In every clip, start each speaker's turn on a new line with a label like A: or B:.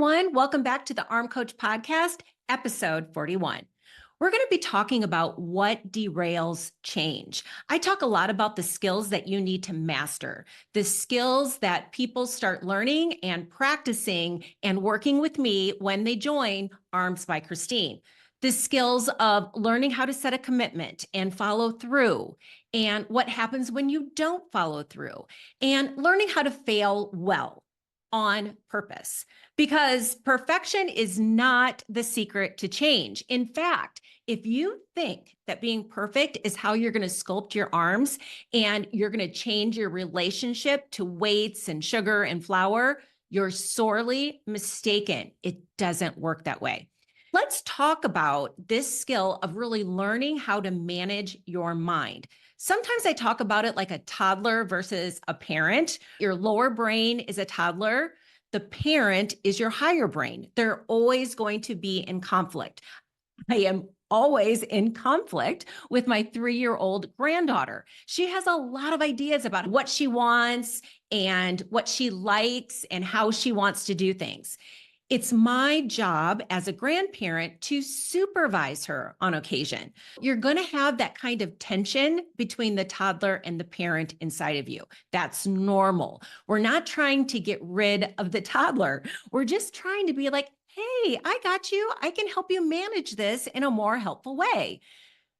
A: everyone. Welcome back to the Arm Coach Podcast, episode 41. We're going to be talking about what derails change. I talk a lot about the skills that you need to master, the skills that people start learning and practicing and working with me when they join Arms by Christine. The skills of learning how to set a commitment and follow through, and what happens when you don't follow through, and learning how to fail well on purpose, because perfection is not the secret to change. In fact, if you think that being perfect is how you're going to sculpt your arms and you're going to change your relationship to weights and sugar and flour, you're sorely mistaken. It doesn't work that way. Let's talk about this skill of really learning how to manage your mind. Sometimes I talk about it like a toddler versus a parent. Your lower brain is a toddler. The parent is your higher brain. They're always going to be in conflict. I am always in conflict with my 3-year-old granddaughter. She has a lot of ideas about what she wants and what she likes and how she wants to do things. It's my job as a grandparent to supervise her on occasion. You're going to have that kind of tension between the toddler and the parent inside of you. That's normal. We're not trying to get rid of the toddler. We're just trying to be like, hey, I got you. I can help you manage this in a more helpful way.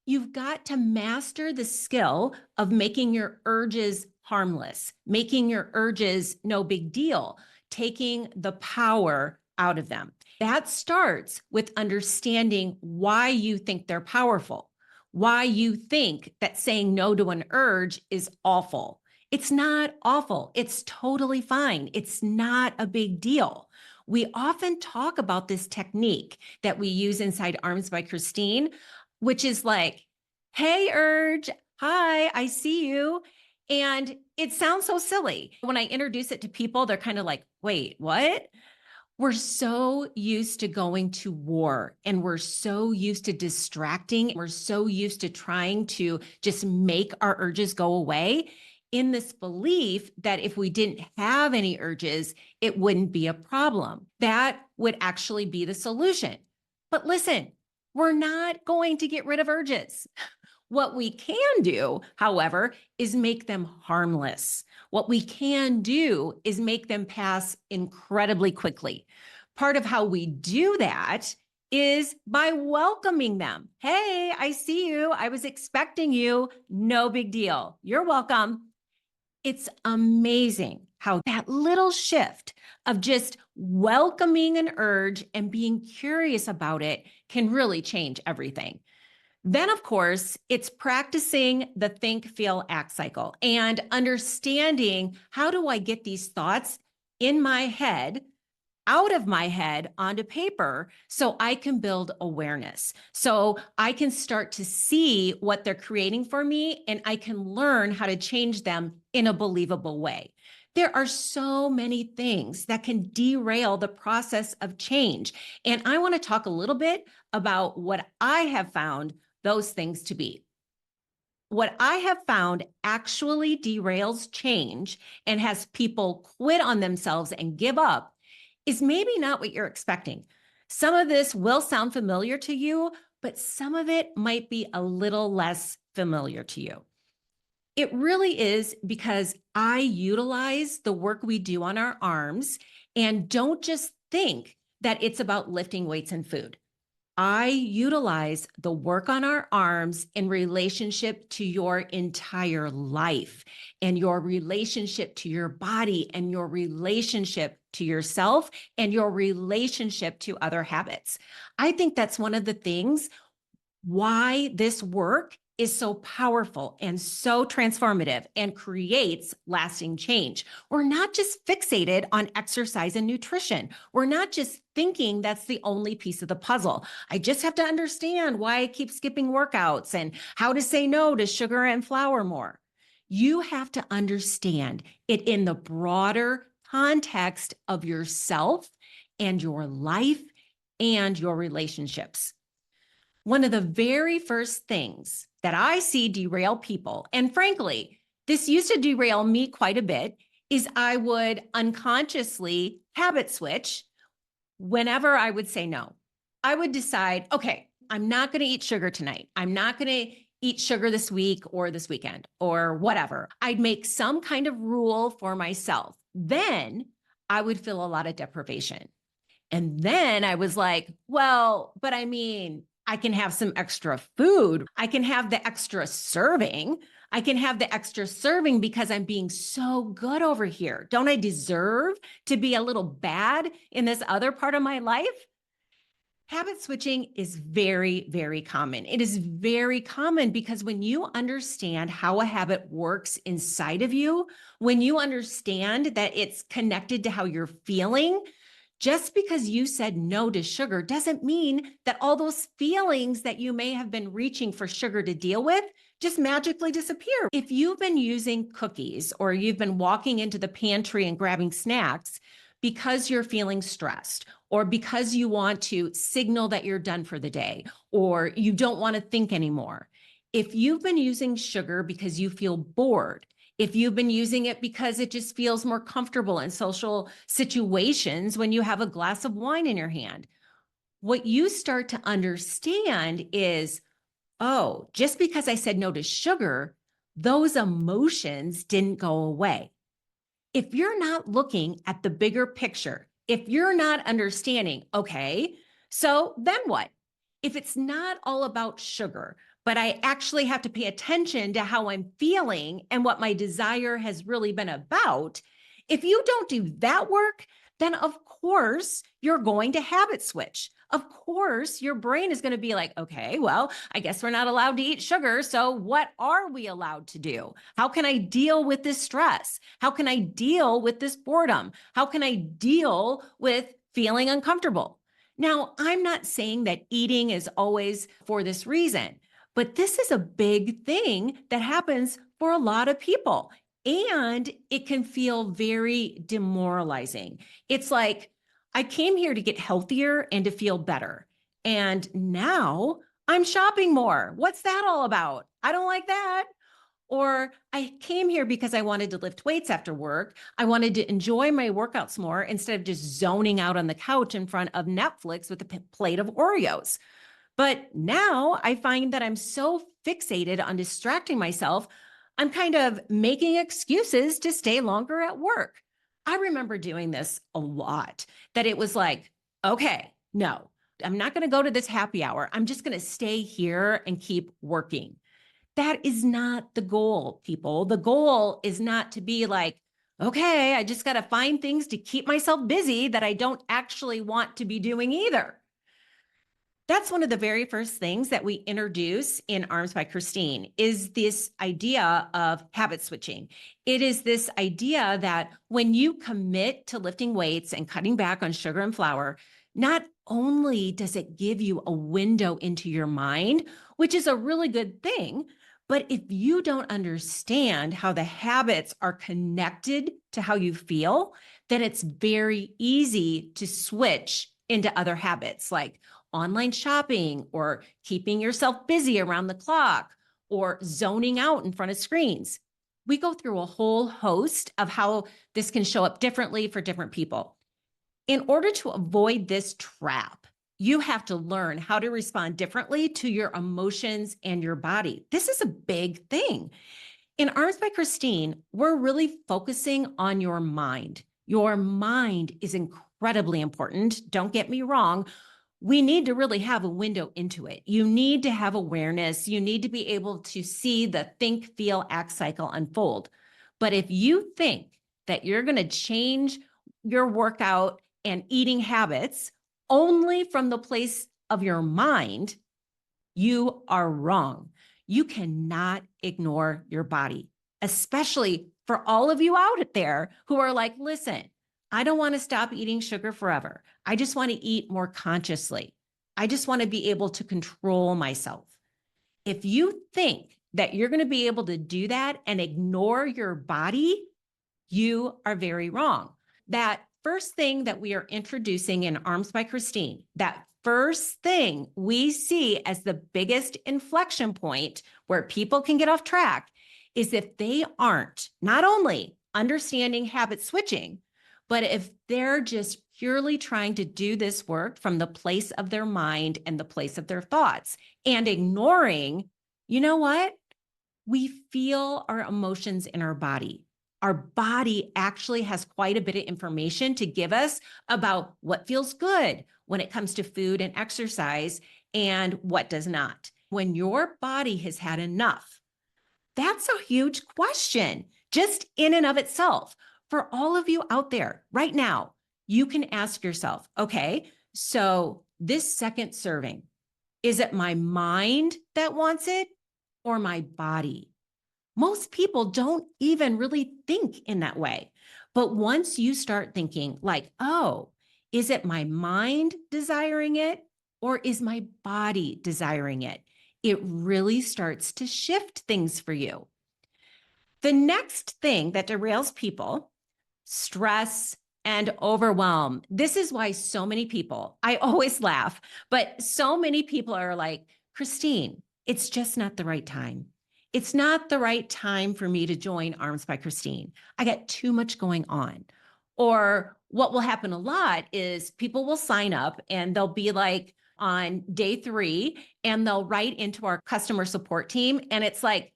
A: You've got to master the skill of making your urges harmless, making your urges no big deal, taking the power out of them. That starts with understanding why you think they're powerful, why you think that saying no to an urge is awful. It's not awful. It's totally fine. It's not a big deal. We often talk about this technique that we use inside Arms by Christine, which is like, hey, urge, hi, I see you. And it sounds so silly. When I introduce it to people, they're kind of like, wait, what? We're so used to going to war, and we're so used to distracting. We're so used to trying to just make our urges go away in this belief that if we didn't have any urges, it wouldn't be a problem. That would actually be the solution. But listen, we're not going to get rid of urges. What we can do, however, is make them harmless. What we can do is make them pass incredibly quickly. Part of how we do that is by welcoming them. Hey, I see you. I was expecting you. No big deal. You're welcome. It's amazing how that little shift of just welcoming an urge and being curious about it can really change everything. Then, of course, it's practicing the think, feel, act cycle and understanding, how do I get these thoughts in my head, out of my head, onto paper, so I can build awareness, so I can start to see what they're creating for me, and I can learn how to change them in a believable way. There are so many things that can derail the process of change. And I want to talk a little bit about what I have found those things to be. What I have found actually derails change and has people quit on themselves and give up is maybe not what you're expecting. Some of this will sound familiar to you, but some of it might be a little less familiar to you. It really is because I utilize the work we do on our arms and don't just think that it's about lifting weights and food. I utilize the work on our arms in relationship to your entire life and your relationship to your body and your relationship to yourself and your relationship to other habits. I think that's one of the things why this work is so powerful and so transformative and creates lasting change. We're not just fixated on exercise and nutrition. We're not just thinking that's the only piece of the puzzle. I just have to understand why I keep skipping workouts and how to say no to sugar and flour more. You have to understand it in the broader context of yourself and your life and your relationships. One of the very first things that I see derail people, and frankly, this used to derail me quite a bit, is I would unconsciously habit switch whenever I would say no, I would decide, okay, I'm not going to eat sugar tonight. I'm not going to eat sugar this week or this weekend or whatever. I'd make some kind of rule for myself. Then I would feel a lot of deprivation. And then I was like, well, but I mean, I can have some extra food. I can have the extra serving. I can have the extra serving because I'm being so good over here. Don't I deserve to be a little bad in this other part of my life? Habit switching is very, very common. It is very common because when you understand how a habit works inside of you, when you understand that it's connected to how you're feeling, just because you said no to sugar doesn't mean that all those feelings that you may have been reaching for sugar to deal with just magically disappear. If you've been using cookies or you've been walking into the pantry and grabbing snacks because you're feeling stressed or because you want to signal that you're done for the day or you don't want to think anymore, if you've been using sugar because you feel bored, if you've been using it because it just feels more comfortable in social situations when you have a glass of wine in your hand, what you start to understand is, oh, just because I said no to sugar, those emotions didn't go away. If you're not looking at the bigger picture, if you're not understanding, okay, so then what? If it's not all about sugar, but I actually have to pay attention to how I'm feeling and what my desire has really been about, if you don't do that work, then of course you're going to habit switch. Of course, your brain is going to be like, okay, well, I guess we're not allowed to eat sugar. So what are we allowed to do? How can I deal with this stress? How can I deal with this boredom? How can I deal with feeling uncomfortable? Now, I'm not saying that eating is always for this reason, but this is a big thing that happens for a lot of people. And it can feel very demoralizing. It's like, I came here to get healthier and to feel better. And now I'm shopping more. What's that all about? I don't like that. Or I came here because I wanted to lift weights after work. I wanted to enjoy my workouts more instead of just zoning out on the couch in front of Netflix with a plate of Oreos. But now I find that I'm so fixated on distracting myself, I'm kind of making excuses to stay longer at work. I remember doing this a lot, that it was like, okay, no, I'm not going to go to this happy hour. I'm just going to stay here and keep working. That is not the goal, people. The goal is not to be like, okay, I just got to find things to keep myself busy that I don't actually want to be doing either. That's one of the very first things that we introduce in Arms by Christine is this idea of habit switching. It is this idea that when you commit to lifting weights and cutting back on sugar and flour, not only does it give you a window into your mind, which is a really good thing, but if you don't understand how the habits are connected to how you feel, then it's very easy to switch into other habits like online shopping or keeping yourself busy around the clock or zoning out in front of screens. We go through a whole host of how this can show up differently for different people. In order to avoid this trap, you have to learn how to respond differently to your emotions and your body. This is a big thing. In Arms by Christine, we're really focusing on your mind. Your mind is incredibly important. Don't get me wrong. We need to really have a window into it. You need to have awareness. You need to be able to see the think, feel, act cycle unfold. But if you think that you're going to change your workout and eating habits only from the place of your mind, you are wrong. You cannot ignore your body, especially for all of you out there who are like, listen, I don't want to stop eating sugar forever. I just want to eat more consciously. I just want to be able to control myself. If you think that you're going to be able to do that and ignore your body, you are very wrong. That first thing that we are introducing in Arms by Christine, that first thing we see as the biggest inflection point where people can get off track is if they aren't not only understanding habit switching, but if they're just purely trying to do this work from the place of their mind and the place of their thoughts and ignoring, you know what? We feel our emotions in our body. Our body actually has quite a bit of information to give us about what feels good when it comes to food and exercise and what does not. When your body has had enough, that's a huge question just in and of itself. For all of you out there right now, you can ask yourself, okay, so this second serving, is it my mind that wants it or my body? Most people don't even really think in that way. But once you start thinking like, oh, is it my mind desiring it or is my body desiring it? It really starts to shift things for you. The next thing that derails people, stress and overwhelm. This is why so many people, I always laugh, but so many people are like, Christine, it's just not the right time. It's not the right time for me to join Arms by Christine. I got too much going on. Or what will happen a lot is people will sign up and they'll be like on day 3 and they'll write into our customer support team. And it's like,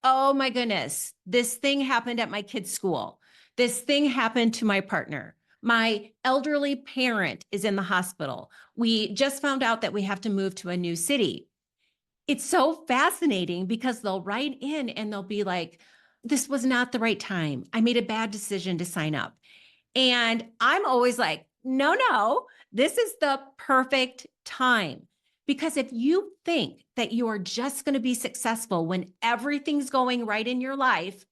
A: oh my goodness, this thing happened at my kid's school. This thing happened to my partner. My elderly parent is in the hospital. We just found out that we have to move to a new city. It's so fascinating because they'll write in and they'll be like, this was not the right time. I made a bad decision to sign up. And I'm always like, no, this is the perfect time. Because if you think that you are just going to be successful when everything's going right in your life,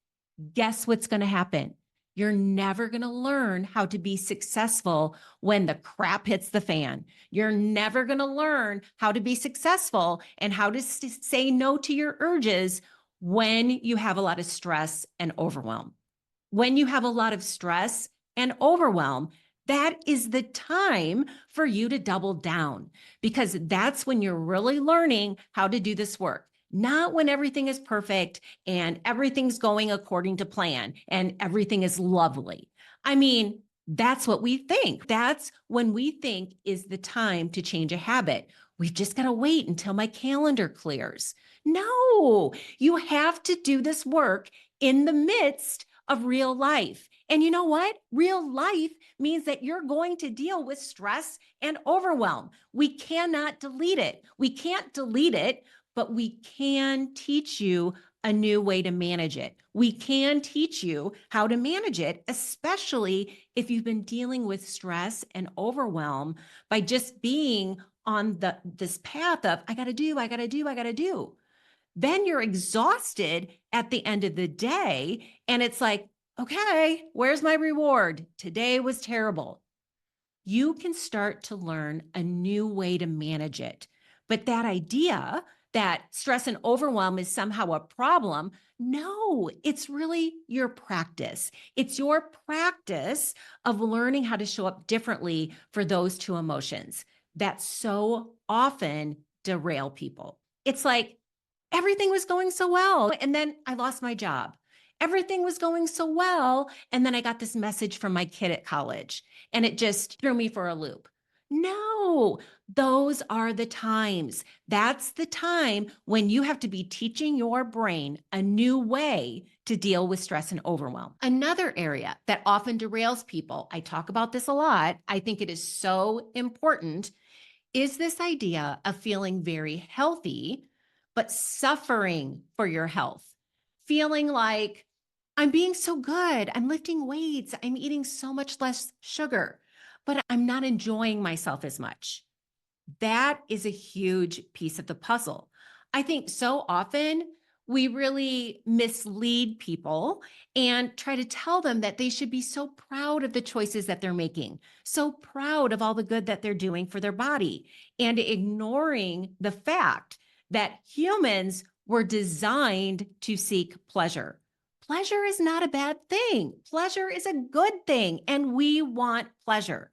A: guess what's going to happen? You're never going to learn how to be successful when the crap hits the fan. You're never going to learn how to be successful and how to say no to your urges when you have a lot of stress and overwhelm. When you have a lot of stress and overwhelm, that is the time for you to double down because that's when you're really learning how to do this work. Not when everything is perfect and everything's going according to plan and everything is lovely. I mean, that's what we think. That's when we think is the time to change a habit. We've just got to wait until my calendar clears. No, you have to do this work in the midst of real life. And you know what? Real life means that you're going to deal with stress and overwhelm. We cannot delete it. We can't delete it, but we can teach you a new way to manage it. We can teach you how to manage it, especially if you've been dealing with stress and overwhelm by just being on this path of, I got to do. Then you're exhausted at the end of the day. And it's like, okay, where's my reward? Today was terrible. You can start to learn a new way to manage it. But that idea that stress and overwhelm is somehow a problem, no, it's really your practice. It's your practice of learning how to show up differently for those two emotions that so often derail people. It's like, everything was going so well. And then I lost my job. Everything was going so well. And then I got this message from my kid at college and it just threw me for a loop. No, those are the times. That's the time when you have to be teaching your brain a new way to deal with stress and overwhelm. Another area that often derails people, I talk about this a lot, I think it is so important, is this idea of feeling very healthy but suffering for your health, feeling like I'm being so good, I'm lifting weights, I'm eating so much less sugar, but I'm not enjoying myself as much. That is a huge piece of the puzzle. I think so often we really mislead people and try to tell them that they should be so proud of the choices that they're making, so proud of all the good that they're doing for their body, and ignoring the fact that humans were designed to seek pleasure. Pleasure is not a bad thing. Pleasure is a good thing, and we want pleasure.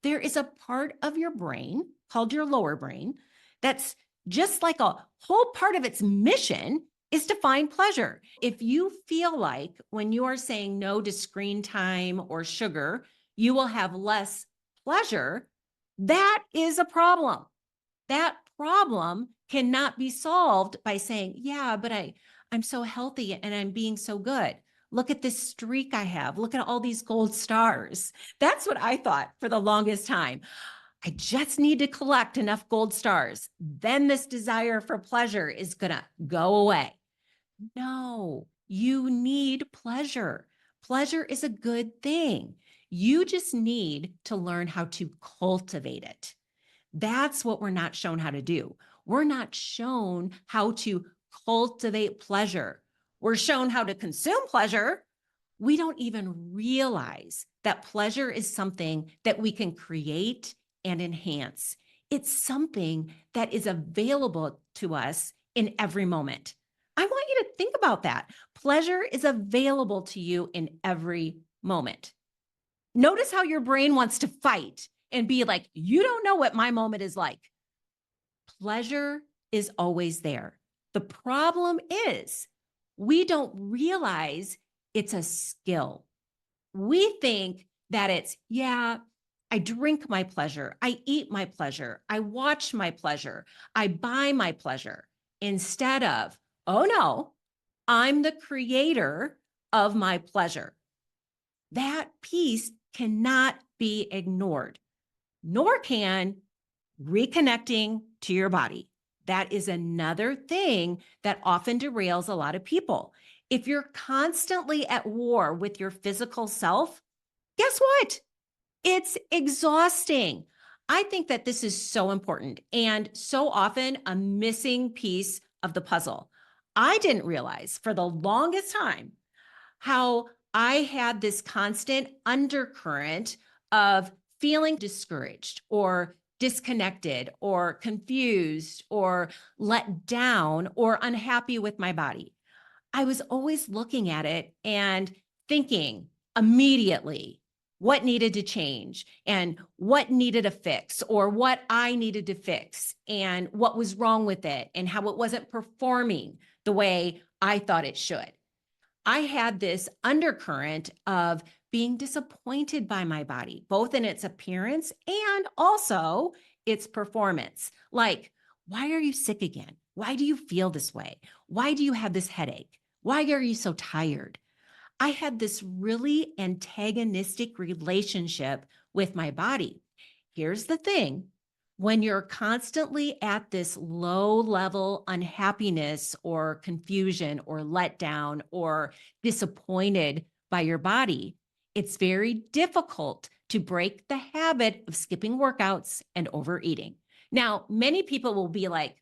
A: There is a part of your brain called your lower brain that's just like a whole part of its mission is to find pleasure. If you feel like when you are saying no to screen time or sugar, you will have less pleasure, that is a problem. That problem cannot be solved by saying, yeah, but I'm so healthy and I'm being so good. Look at this streak I have. Look at all these gold stars. That's what I thought for the longest time. I just need to collect enough gold stars. Then this desire for pleasure is going to go away. No, you need pleasure. Pleasure is a good thing. You just need to learn how to cultivate it. That's what we're not shown how to do. We're not shown how to cultivate pleasure. We're shown how to consume pleasure. We don't even realize that pleasure is something that we can create and enhance. It's something that is available to us in every moment. I want you to think about that. Pleasure is available to you in every moment. Notice how your brain wants to fight and be like, you don't know what my moment is like. Pleasure is always there. The problem is we don't realize it's a skill. We think that it's, yeah, I drink my pleasure, I eat my pleasure, I watch my pleasure, I buy my pleasure, instead of, oh no, I'm the creator of my pleasure. That piece cannot be ignored, nor can reconnecting to your body. That is another thing that often derails a lot of people. If you're constantly at war with your physical self, guess what? It's exhausting. I think that this is so important and so often a missing piece of the puzzle. I didn't realize for the longest time how I had this constant undercurrent of feeling discouraged or disconnected or confused or let down or unhappy with my body. I was always looking at it and thinking immediately what needed to change and what needed a fix or what I needed to fix and what was wrong with it and how it wasn't performing the way I thought it should. I had this undercurrent of being disappointed by my body, both in its appearance and also its performance. Like, why are you sick again? Why do you feel this way? Why do you have this headache? Why are you so tired? I had this really antagonistic relationship with my body. Here's the thing. When you're constantly at this low level unhappiness or confusion or letdown or disappointed by your body, it's very difficult to break the habit of skipping workouts and overeating. Now, many people will be like,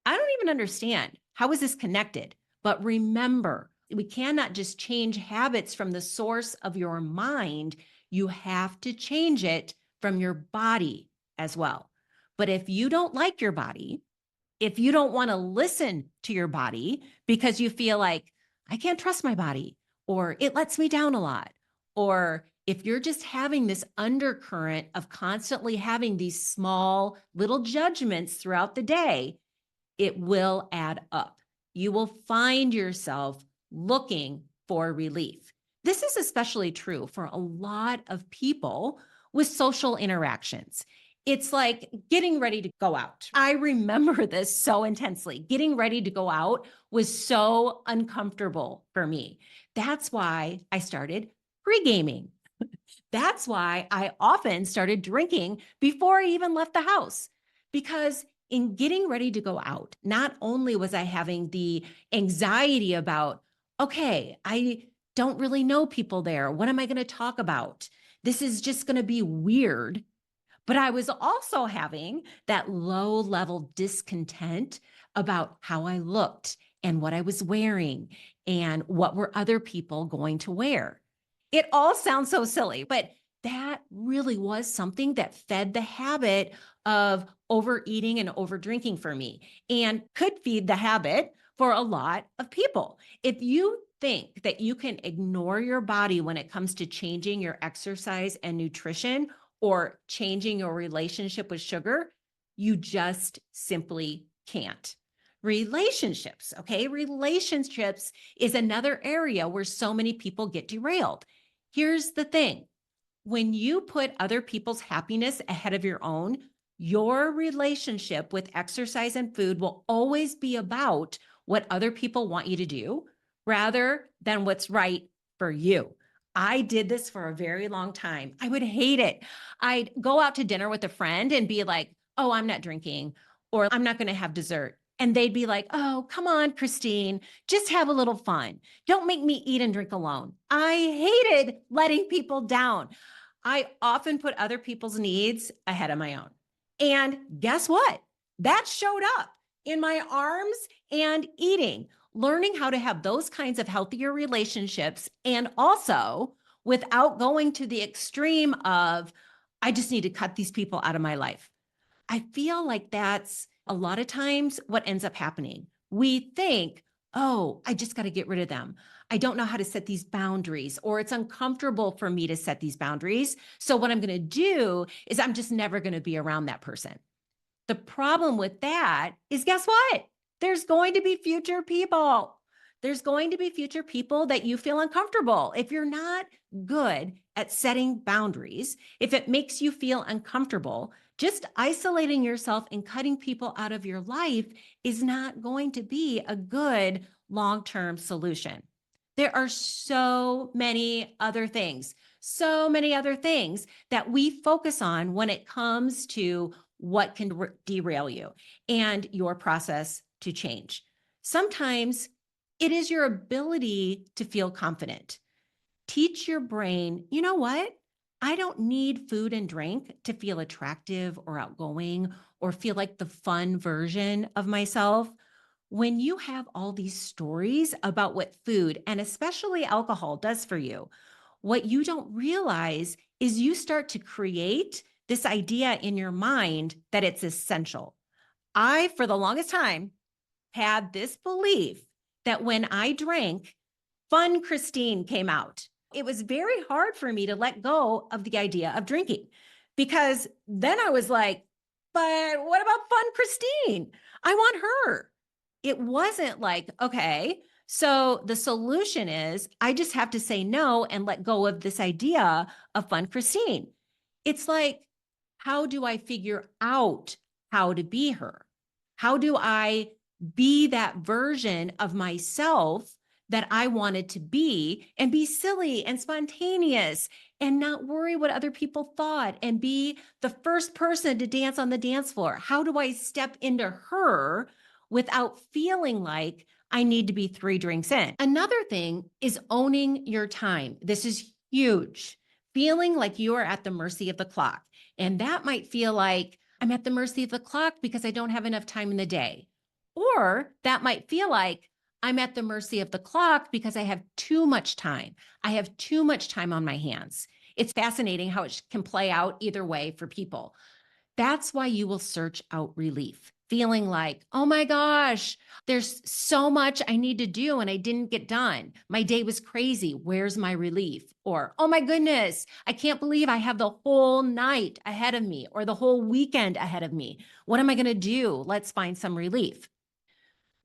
A: I don't even understand. How is this connected? But remember, we cannot just change habits from the source of your mind. You have to change it from your body as well. But if you don't like your body, if you don't want to listen to your body because you feel like, I can't trust my body, or it lets me down a lot, or if you're just having this undercurrent of constantly having these small little judgments throughout the day, it will add up. You will find yourself looking for relief. This is especially true for a lot of people with social interactions. It's like getting ready to go out. I remember this so intensely. Getting ready to go out was so uncomfortable for me. That's why I started pre-gaming. That's why I often started drinking before I even left the house, because in getting ready to go out, not only was I having the anxiety about, okay, I don't really know people there. What am I going to talk about? This is just going to be weird. But I was also having that low level discontent about how I looked and what I was wearing and what were other people going to wear. It all sounds so silly, but that really was something that fed the habit of overeating and overdrinking for me and could feed the habit for a lot of people. If you think that you can ignore your body when it comes to changing your exercise and nutrition or changing your relationship with sugar, you just simply can't. Relationships, okay? Relationships is another area where so many people get derailed. Here's the thing. When you put other people's happiness ahead of your own, your relationship with exercise and food will always be about what other people want you to do rather than what's right for you. I did this for a very long time. I would hate it. I'd go out to dinner with a friend and be like, oh, I'm not drinking, or I'm not going to have dessert. And they'd be like, oh, come on, Christine, just have a little fun. Don't make me eat and drink alone. I hated letting people down. I often put other people's needs ahead of my own. And guess what? That showed up in my arms and eating, learning how to have those kinds of healthier relationships. And also without going to the extreme of, I just need to cut these people out of my life. I feel like that's a lot of times what ends up happening. We think, oh, I just got to get rid of them. I don't know how to set these boundaries, or it's uncomfortable for me to set these boundaries. So, what I'm going to do is I'm just never going to be around that person. The problem with that is, guess what? There's going to be future people. There's going to be future people that you feel uncomfortable. If you're not good at setting boundaries, if it makes you feel uncomfortable, just isolating yourself and cutting people out of your life is not going to be a good long-term solution. There are so many other things that we focus on when it comes to what can derail you and your process to change. Sometimes it is your ability to feel confident. Teach your brain, you know what? I don't need food and drink to feel attractive or outgoing or feel like the fun version of myself. When you have all these stories about what food and especially alcohol does for you, what you don't realize is you start to create this idea in your mind that it's essential. I, for the longest time, had this belief that when I drank, Fun Christine came out. It was very hard for me to let go of the idea of drinking because then I was like, but what about Fun Christine? I want her. It wasn't like, okay, so the solution is I just have to say no and let go of this idea of Fun Christine. It's like, how do I figure out how to be her? How do I be that version of myself that I wanted to be and be silly and spontaneous and not worry what other people thought and be the first person to dance on the dance floor? How do I step into her without feeling like I need to be 3 drinks in? Another thing is owning your time. This is huge. Feeling like you are at the mercy of the clock. And that might feel like I'm at the mercy of the clock because I don't have enough time in the day. Or that might feel like I'm at the mercy of the clock because I have too much time. I have too much time on my hands. It's fascinating how it can play out either way for people. That's why you will search out relief, feeling like, oh my gosh, there's so much I need to do and I didn't get done. My day was crazy. Where's my relief? Or, oh my goodness, I can't believe I have the whole night ahead of me or the whole weekend ahead of me. What am I going to do? Let's find some relief.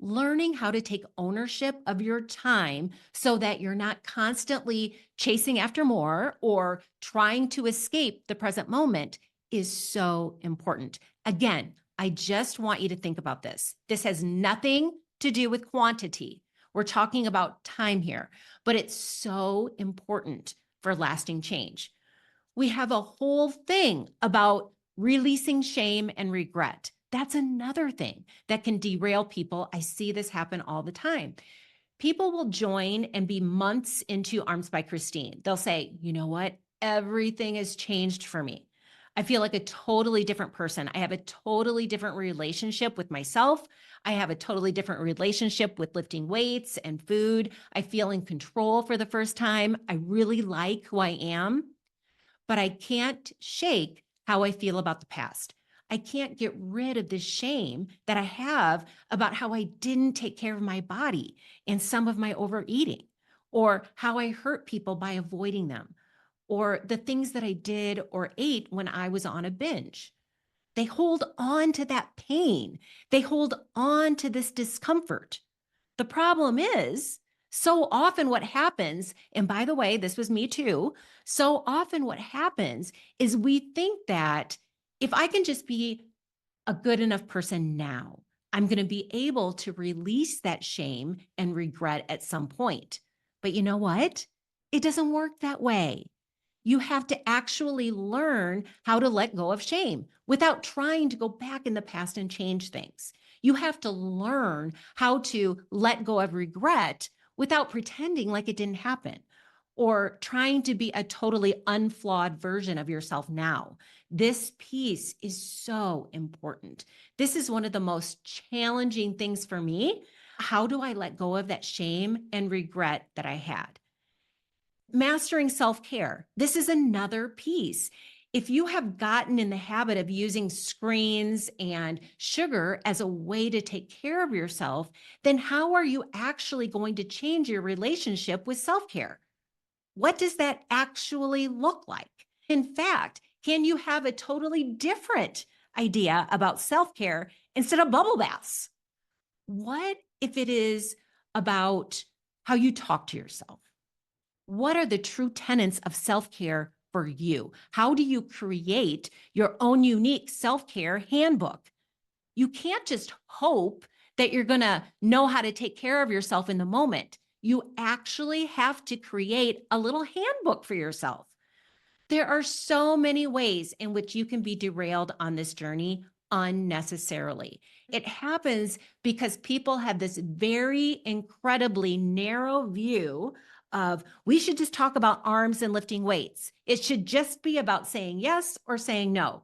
A: Learning how to take ownership of your time so that you're not constantly chasing after more or trying to escape the present moment is so important. Again, I just want you to think about this. This has nothing to do with quantity. We're talking about time here, but it's so important for lasting change. We have a whole thing about releasing shame and regret. That's another thing that can derail people. I see this happen all the time. People will join and be months into Arms by Christine. They'll say, you know what? Everything has changed for me. I feel like a totally different person. I have a totally different relationship with myself. I have a totally different relationship with lifting weights and food. I feel in control for the first time. I really like who I am, but I can't shake how I feel about the past. I can't get rid of this shame that I have about how I didn't take care of my body and some of my overeating, or how I hurt people by avoiding them, or the things that I did or ate when I was on a binge. They hold on to that pain. They hold on to this discomfort. The problem is So often what happens, and by the way, this was me too. So often what happens is we think that if I can just be a good enough person now, I'm going to be able to release that shame and regret at some point. But you know what? It doesn't work that way. You have to actually learn how to let go of shame without trying to go back in the past and change things. You have to learn how to let go of regret without pretending like it didn't happen or trying to be a totally unflawed version of yourself now. This piece is so important. This is one of the most challenging things for me. How do I let go of that shame and regret that I had? Mastering self-care. This is another piece. If you have gotten in the habit of using screens and sugar as a way to take care of yourself, then how are you actually going to change your relationship with self-care? What does that actually look like? In fact, can you have a totally different idea about self-care instead of bubble baths? What if it is about how you talk to yourself? What are the true tenets of self-care for you? How do you create your own unique self-care handbook? You can't just hope that you're going to know how to take care of yourself in the moment. You actually have to create a little handbook for yourself. There are so many ways in which you can be derailed on this journey unnecessarily. It happens because people have this very incredibly narrow view of we should just talk about arms and lifting weights. It should just be about saying yes or saying no.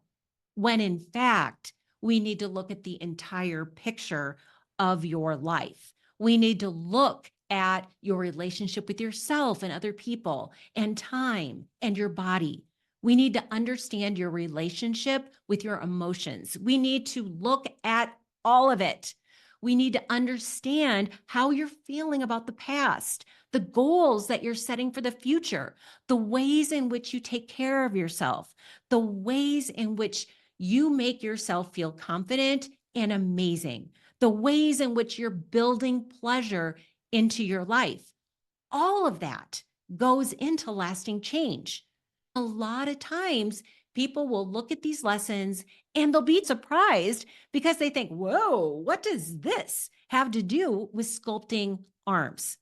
A: When in fact, we need to look at the entire picture of your life. We need to look at your relationship with yourself and other people and time and your body. We need to understand your relationship with your emotions. We need to look at all of it. We need to understand how you're feeling about the past, the goals that you're setting for the future, the ways in which you take care of yourself, the ways in which you make yourself feel confident and amazing, the ways in which you're building pleasure into your life. All of that goes into lasting change. A lot of times, people will look at these lessons and they'll be surprised because they think, whoa, what does this have to do with sculpting arms?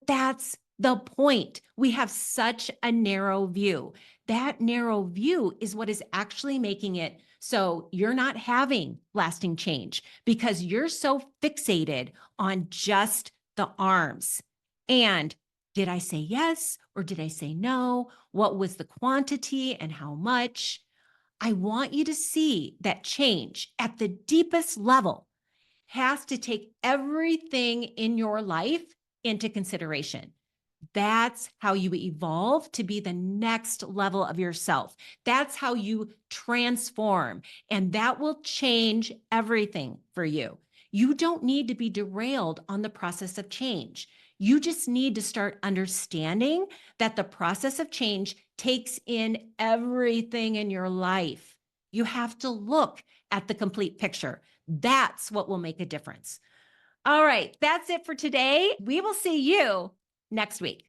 A: That's the point. We have such a narrow view. That narrow view is what is actually making it so you're not having lasting change because you're so fixated on just the arms. And did I say yes or did I say no? What was the quantity and how much? I want you to see that change at the deepest level has to take everything in your life into consideration. That's how you evolve to be the next level of yourself. That's how you transform, and that will change everything for you. You don't need to be derailed on the process of change. You just need to start understanding that the process of change takes in everything in your life. You have to look at the complete picture. That's what will make a difference. All right, that's it for today. We will see you next week.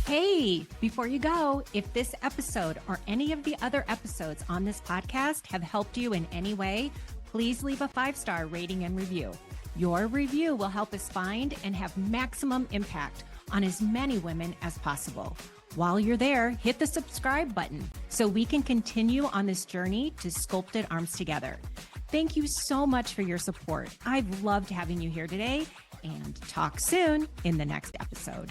A: Hey, before you go, if this episode or any of the other episodes on this podcast have helped you in any way, please leave a 5-star rating and review. Your review will help us find and have maximum impact on as many women as possible. While you're there, hit the subscribe button so we can continue on this journey to sculpted arms together. Thank you so much for your support. I've loved having you here today, and talk soon in the next episode.